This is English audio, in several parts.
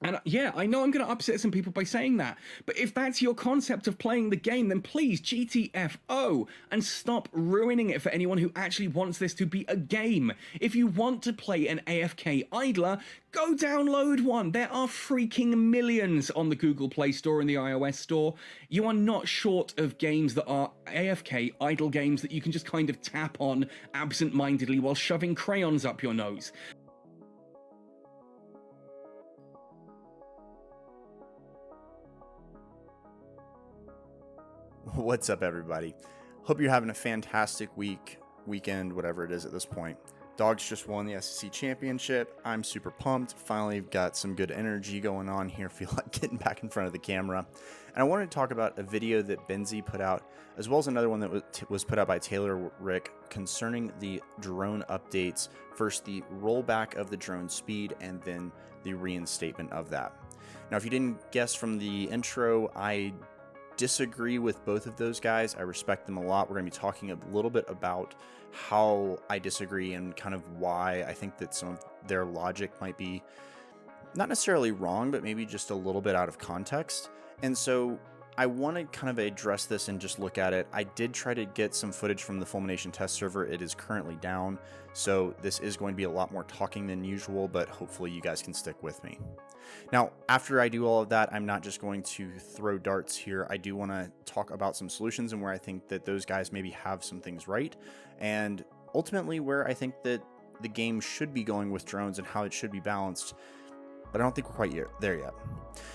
And yeah, I know I'm going to upset some people by saying that, but if that's your concept of playing the game, then please GTFO and stop ruining it for anyone who actually wants this to be a game. If you want to play an AFK idler, go download one. There are freaking millions on the Google Play Store and the iOS Store. You are not short of games that are AFK idle games that you can just kind of tap on absent-mindedly while shoving crayons up your nose. What's up, everybody? Hope you're having a fantastic weekend, whatever it is at this point. Dogs just won the SEC championship. I'm super pumped. Finally got some good energy going on here. Feel like getting back in front of the camera. And I wanted to talk about a video that Benzie put out, as well as another one that was put out by Taylor Rick concerning the drone updates. First, the rollback of the drone speed, and then the reinstatement of that. Now, if you didn't guess from the intro, I disagree with both of those guys. I respect them a lot. We're going to be talking a little bit about how I disagree and kind of why I think that some of their logic might be not necessarily wrong, but maybe just a little bit out of context. And so I want to kind of address this and just look at it. I did try to get some footage from the Fulmination test server. It is currently down, so this is going to be a lot more talking than usual, but hopefully you guys can stick with me. Now, after I do all of that, I'm not just going to throw darts here. I do want to talk about some solutions and where I think that those guys maybe have some things right, and ultimately where I think that the game should be going with drones and how it should be balanced, but I don't think we're quite there yet.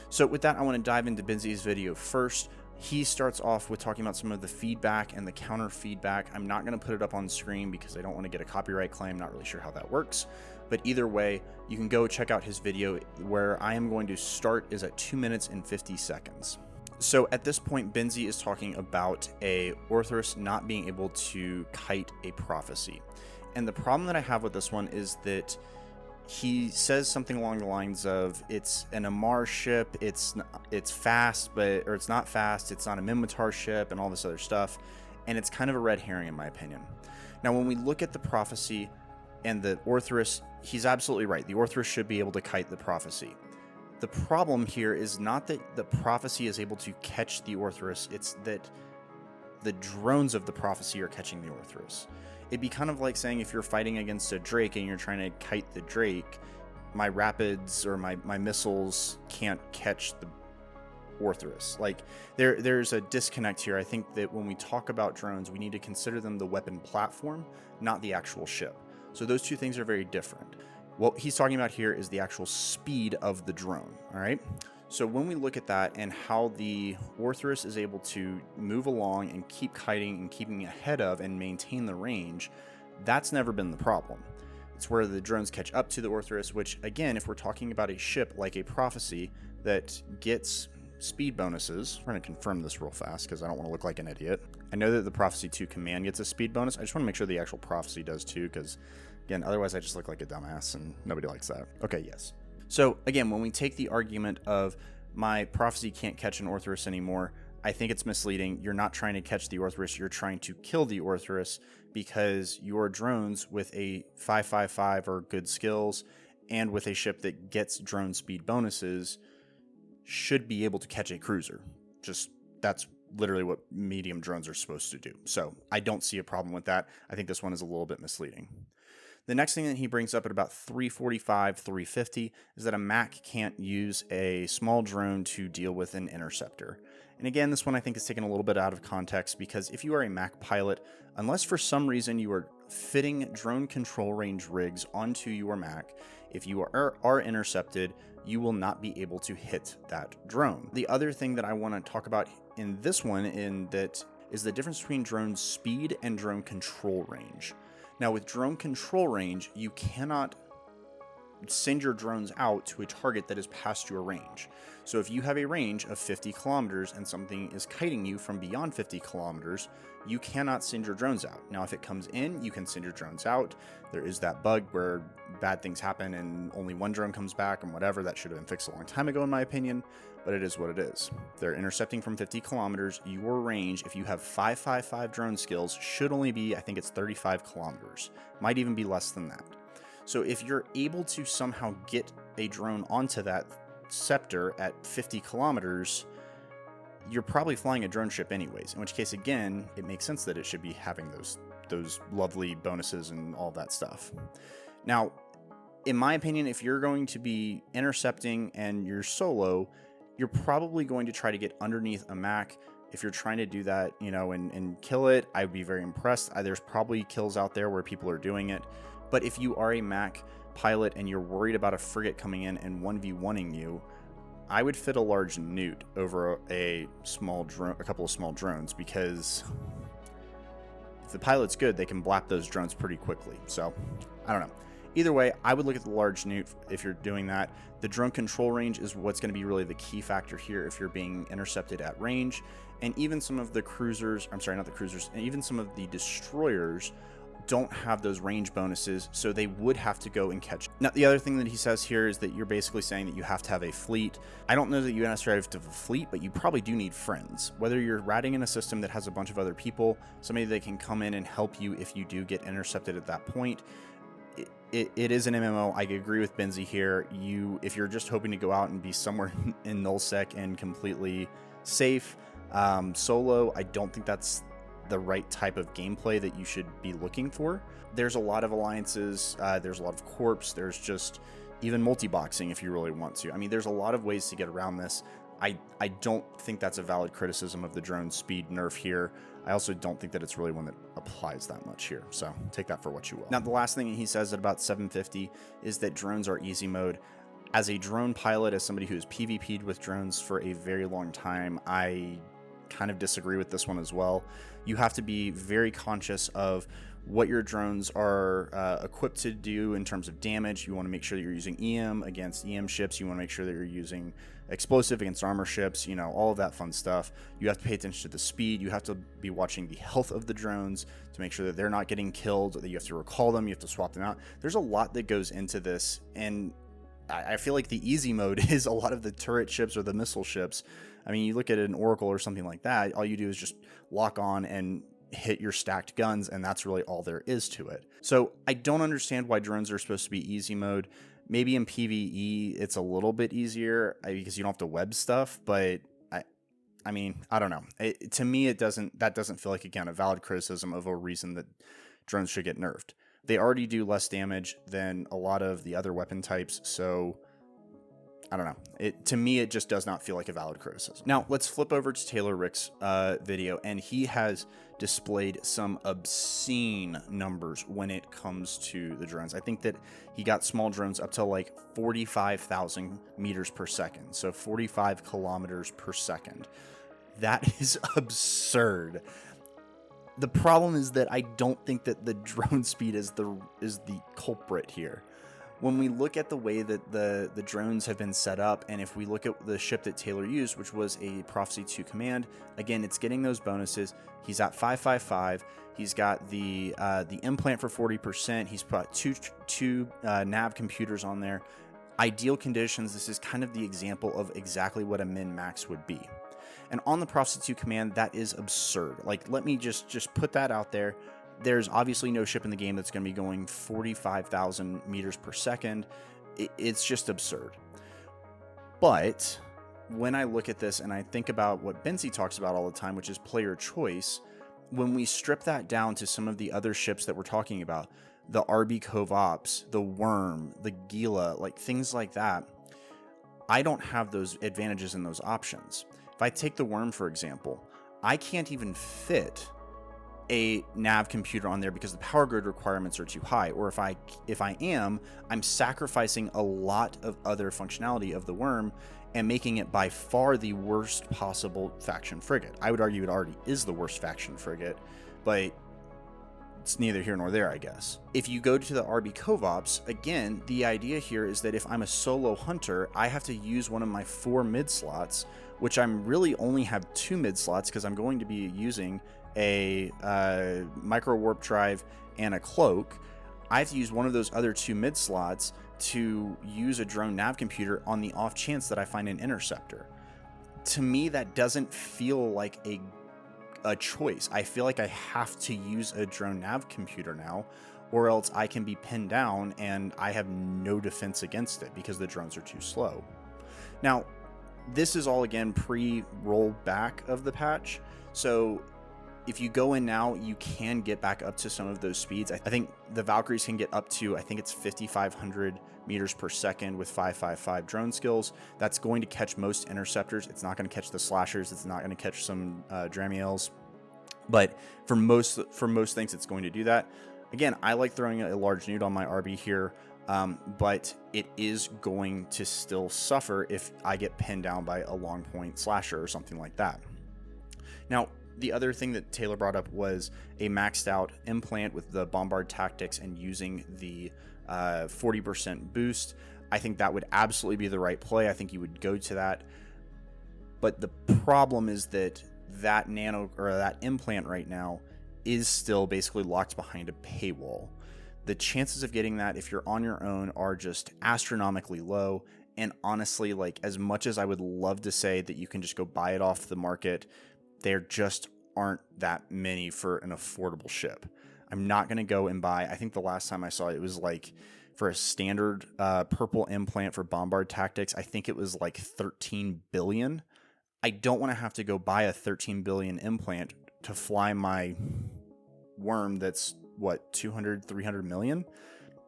So with that, I want to dive into Benzie's video first. He starts off with talking about some of the feedback and the counter feedback. I'm not going to put it up on screen because I don't want to get a copyright claim. Not really sure how that works. But either way, you can go check out his video. Where I am going to start is at 2 minutes and 50 seconds. So at this point, Benzie is talking about a Orthrus not being able to kite a prophecy. And the problem that I have with this one is that he says something along the lines of it's an Amar ship, it's fast, or it's not fast, it's not a Minmatar ship, and all this other stuff, and it's kind of a red herring in my opinion. Now, when we look at the prophecy and the Orthrus, he's absolutely right. The Orthrus should be able to kite the prophecy. The problem here is not that the prophecy is able to catch the Orthrus, it's that the drones of the prophecy are catching the Orthrus. It'd be kind of like saying if you're fighting against a Drake and you're trying to kite the Drake, my rapids or my missiles can't catch the Orthrus. Like there's a disconnect here. I think that when we talk about drones, we need to consider them the weapon platform, not the actual ship. So those two things are very different. What he's talking about here is the actual speed of the drone, all right? So when we look at that and how the Orthrus is able to move along and keep kiting and keeping ahead of and maintain the range, that's never been the problem. It's where the drones catch up to the Orthrus, which again, if we're talking about a ship like a Prophecy that gets speed bonuses, we're going to confirm this real fast because I don't want to look like an idiot. I know that the Prophecy 2 command gets a speed bonus. I just want to make sure the actual Prophecy does too, because again, otherwise I just look like a dumbass and nobody likes that. Okay, yes. So again, when we take the argument of my Prophecy can't catch an Orthrus anymore, I think it's misleading. You're not trying to catch the Orthrus, you're trying to kill the Orthrus, because your drones with a 555 or good skills and with a ship that gets drone speed bonuses should be able to catch a cruiser. Just that's literally what medium drones are supposed to do. So I don't see a problem with that. I think this one is a little bit misleading. The next thing that he brings up at about 345, 350 is that a Mac can't use a small drone to deal with an interceptor. And again, this one I think is taken a little bit out of context, because if you are a Mac pilot, unless for some reason you are fitting drone control range rigs onto your Mac, if you are intercepted, you will not be able to hit that drone. The other thing that I want to talk about in this one is the difference between drone speed and drone control range. Now, with drone control range, you cannot send your drones out to a target that is past your range. So if you have a range of 50 kilometers and something is kiting you from beyond 50 kilometers, you cannot send your drones out. Now, if it comes in, you can send your drones out. There is that bug where bad things happen and only one drone comes back and whatever. That should have been fixed a long time ago, in my opinion, but it is what it is. They're intercepting from 50 kilometers. Your range, if you have 555 drone skills, should only be, I think it's 35 kilometers. Might even be less than that. So if you're able to somehow get a drone onto that interceptor at 50 kilometers, you're probably flying a drone ship anyways, in which case, again, it makes sense that it should be having those lovely bonuses and all that stuff. Now, in my opinion, if you're going to be intercepting and you're solo, you're probably going to try to get underneath a Mac. If you're trying to do that, you know, and kill it, I would be very impressed. There's probably kills out there where people are doing it. But if you are a Mac pilot and you're worried about a frigate coming in and 1v1ing you, I would fit a large newt over a couple of small drones, because if the pilot's good, they can blap those drones pretty quickly. So, I don't know. Either way, I would look at the large newt if you're doing that. The drone control range is what's going to be really the key factor here if you're being intercepted at range. And even some of the cruisers, I'm sorry, not the cruisers, and even some of the destroyers don't have those range bonuses, so they would have to go and catch. Now, the other thing that he says here is that you're basically saying that you have to have a fleet. I don't know that you necessarily have to have a fleet, but you probably do need friends. Whether you're ratting in a system that has a bunch of other people, somebody that can come in and help you if you do get intercepted at that point. It is an MMO. I agree with Benzie here. If you're just hoping to go out and be somewhere in nullsec and completely safe, solo, I don't think that's the right type of gameplay that you should be looking for. There's a lot of alliances, there's a lot of corps, there's just even multi-boxing if you really want to. I mean, there's a lot of ways to get around this. I don't think that's a valid criticism of the drone speed nerf here. I also don't think that it's really one that applies that much here, so take that for what you will. Now, the last thing he says at about 750 is that drones are easy mode. As a drone pilot, as somebody who's PvP'd with drones for a very long time, I kind of disagree with this one as well. You have to be very conscious of what your drones are equipped to do in terms of damage. You want to make sure that you're using EM against EM ships. You want to make sure that you're using explosive against armor ships, you know, all of that fun stuff. You have to pay attention to the speed. You have to be watching the health of the drones to make sure that they're not getting killed, that you have to recall them, you have to swap them out. There's a lot that goes into this, and I feel like the easy mode is a lot of the turret ships or the missile ships. I mean, you look at an Oracle or something like that, all you do is just lock on and hit your stacked guns, and that's really all there is to it. So I don't understand why drones are supposed to be easy mode. Maybe in PvE it's a little bit easier because you don't have to web stuff, but I mean, I don't know. To me, that doesn't feel like, again, a valid criticism of a reason that drones should get nerfed. They already do less damage than a lot of the other weapon types, so I don't know. To me, it just does not feel like a valid criticism. Now, let's flip over to Taylor Rick's video, and he has displayed some obscene numbers when it comes to the drones. I think that he got small drones up to like 45,000 meters per second, so 45 kilometers per second. That is absurd. The problem is that I don't think that the drone speed is the culprit here. When we look at the way that the drones have been set up, and if we look at the ship that Taylor used, which was a Prophecy 2 Command, again, it's getting those bonuses. He's at 555. He's got the implant for 40%. He's put two nav computers on there. Ideal conditions. This is kind of the example of exactly what a min-max would be. And on the Prophecy 2 Command, that is absurd. Like, let me just put that out there. There's obviously no ship in the game that's going to be going 45,000 meters per second. It's just absurd. But when I look at this and I think about what Benzie talks about all the time, which is player choice, when we strip that down to some of the other ships that we're talking about, the RB Cove Ops, the Worm, the Gila, like things like that, I don't have those advantages and those options. If I take the Worm, for example, I can't even fit a nav computer on there because the power grid requirements are too high, or if I am, I'm sacrificing a lot of other functionality of the Worm and making it by far the worst possible faction frigate. I would argue it already is the worst faction frigate, but it's neither here nor there, I guess. If you go to the RB Cove Ops, again, the idea here is that if I'm a solo hunter, I have to use one of my 4 mid slots, which I'm really only have 2 mid slots because I'm going to be using a micro warp drive and a cloak. I have to use one of those other 2 mid slots to use a drone nav computer on the off chance that I find an interceptor. To me, that doesn't feel like a choice. I feel like I have to use a drone nav computer now, or else I can be pinned down and I have no defense against it because the drones are too slow. Now, this is all, again, pre-rollback of the patch. So if you go in now, you can get back up to some of those speeds. I think the Valkyries can get up to, I think it's 5,500 meters per second with 555 drone skills. That's going to catch most interceptors. It's not going to catch the slashers. It's not going to catch some Dramiels. But for most things, it's going to do that. Again, I like throwing a large nude on my RB here. But it is going to still suffer if I get pinned down by a long point slasher or something like that. Now, the other thing that Taylor brought up was a maxed out implant with the bombard tactics and using the 40% boost. I think that would absolutely be the right play. I think you would go to that. But the problem is that that implant right now is still basically locked behind a paywall. The chances of getting that if you're on your own are just astronomically low. And honestly, like, as much as I would love to say that you can just go buy it off the market, there just aren't that many for an affordable ship. I'm not going to go and buy, I think the last time I saw it, it was like for a standard purple implant for bombard tactics, I think it was like 13 billion. I don't want to have to go buy a 13 billion implant to fly my worm that's what, 200, 300 million?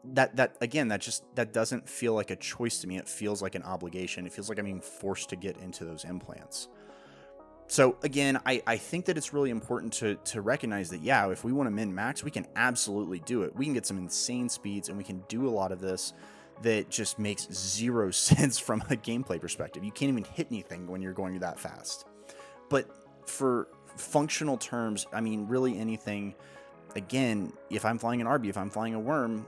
That doesn't feel like a choice to me. It feels like an obligation. It feels like I'm being forced to get into those implants. So again, I think that it's really important to recognize that, yeah, if we want to min max, we can absolutely do it. We can get some insane speeds and we can do a lot of this that just makes zero sense from a gameplay perspective. You can't even hit anything when you're going that fast. But for functional terms, I mean, really anything. Again, if I'm flying an RB, if I'm flying a worm,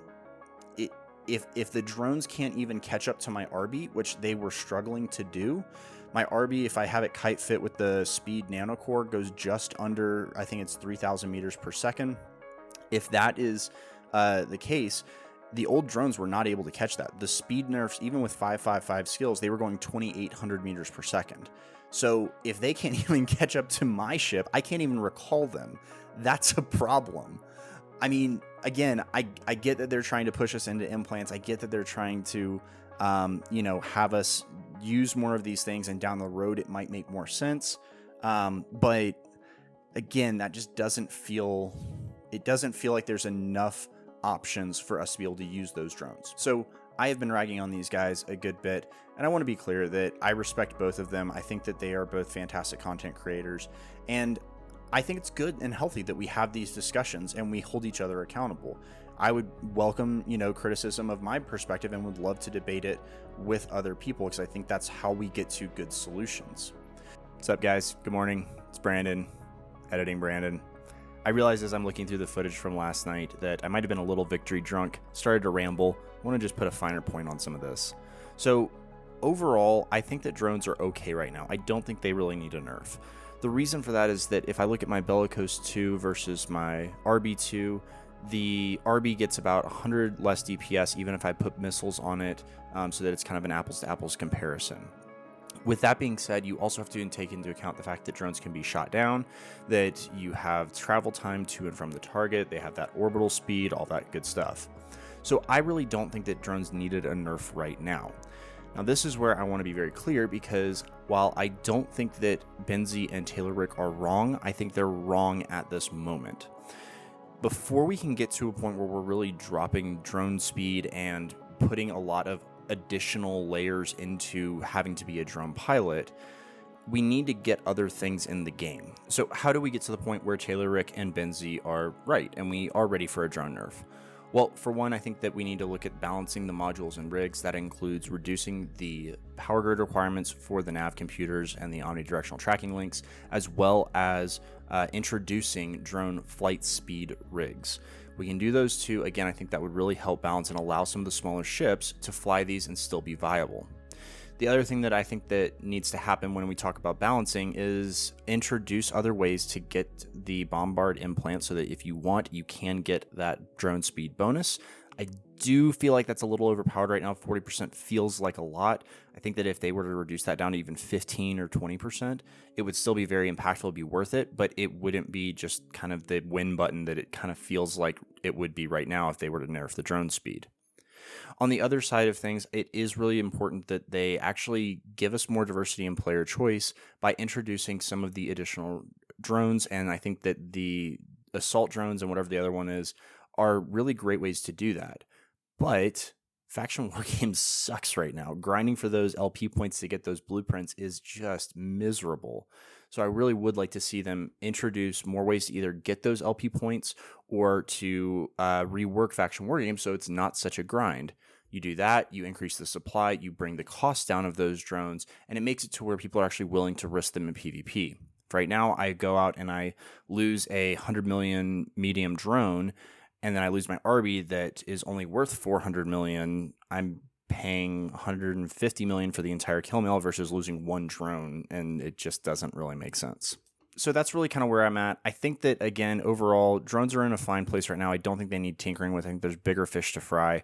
if the drones can't even catch up to my RB, which they were struggling to do, my RB, if I have it kite fit with the speed nanocore, goes just under, I think it's 3,000 meters per second. If that is the case, the old drones were not able to catch that. The speed nerfs, even with 555 skills, they were going 2,800 meters per second. So if they can't even catch up to my ship, I can't even recall them. That's a problem. I mean, again, I get that they're trying to push us into implants. I get that they're trying to, have us use more of these things, and down the road it might make more sense. But again, that just doesn't feel like there's enough options for us to be able to use those drones. So I have been ragging on these guys a good bit, and I want to be clear that I respect both of them. I think that they are both fantastic content creators, and I think it's good and healthy that we have these discussions and we hold each other accountable. I would welcome, criticism of my perspective and would love to debate it with other people, because I think that's how we get to good solutions. What's up, guys? Good morning. It's Brandon, editing Brandon. I realized as I'm looking through the footage from last night that I might have been a little victory drunk, started to ramble. I want to just put a finer point on some of this. So overall, I think that drones are okay right now. I don't think they really need a nerf. The reason for that is that if I look at my Bellicose 2 versus my RB2, the RB gets about 100 less DPS even if I put missiles on it, so that it's kind of an apples to apples comparison. With that being said, you also have to take into account the fact that drones can be shot down, that you have travel time to and from the target, they have that orbital speed, all that good stuff. So I really don't think that drones needed a nerf right now. Now, this is where I want to be very clear, because while I don't think that Benzie and Taylor Rick are wrong, I think they're wrong at this moment. Before we can get to a point where we're really dropping drone speed and putting a lot of additional layers into having to be a drone pilot, we need to get other things in the game. So how do we get to the point where Taylor Rick and Benzie are right and we are ready for a drone nerf? Well, for one, I think that we need to look at balancing the modules and rigs. That includes reducing the power grid requirements for the nav computers and the omnidirectional tracking links, as well as introducing drone flight speed rigs. We can do those two. Again, I think that would really help balance and allow some of the smaller ships to fly these and still be viable. The other thing that I think that needs to happen when we talk about balancing is introduce other ways to get the bombard implant so that if you want, you can get that drone speed bonus. I do feel like that's a little overpowered right now. 40% feels like a lot. I think that if they were to reduce that down to even 15 or 20%, it would still be very impactful, it'd be worth it, but it wouldn't be just kind of the win button that it kind of feels like it would be right now if they were to nerf the drone speed. On the other side of things, it is really important that they actually give us more diversity in player choice by introducing some of the additional drones. And I think that the assault drones and whatever the other one is are really great ways to do that. But Faction War Games sucks right now. Grinding for those LP points to get those blueprints is just miserable. So I really would like to see them introduce more ways to either get those LP points or to rework Faction War Games so it's not such a grind. You do that, you increase the supply, you bring the cost down of those drones, and it makes it to where people are actually willing to risk them in PvP. Right now, I go out and I lose a 100 million medium drone, and then I lose my Arby that is only worth 400 million. I'm paying 150 million for the entire kill mail versus losing one drone, and it just doesn't really make sense. So that's really kind of where I'm at. I think that, again, overall, drones are in a fine place right now. I don't think they need tinkering with. I think there's bigger fish to fry.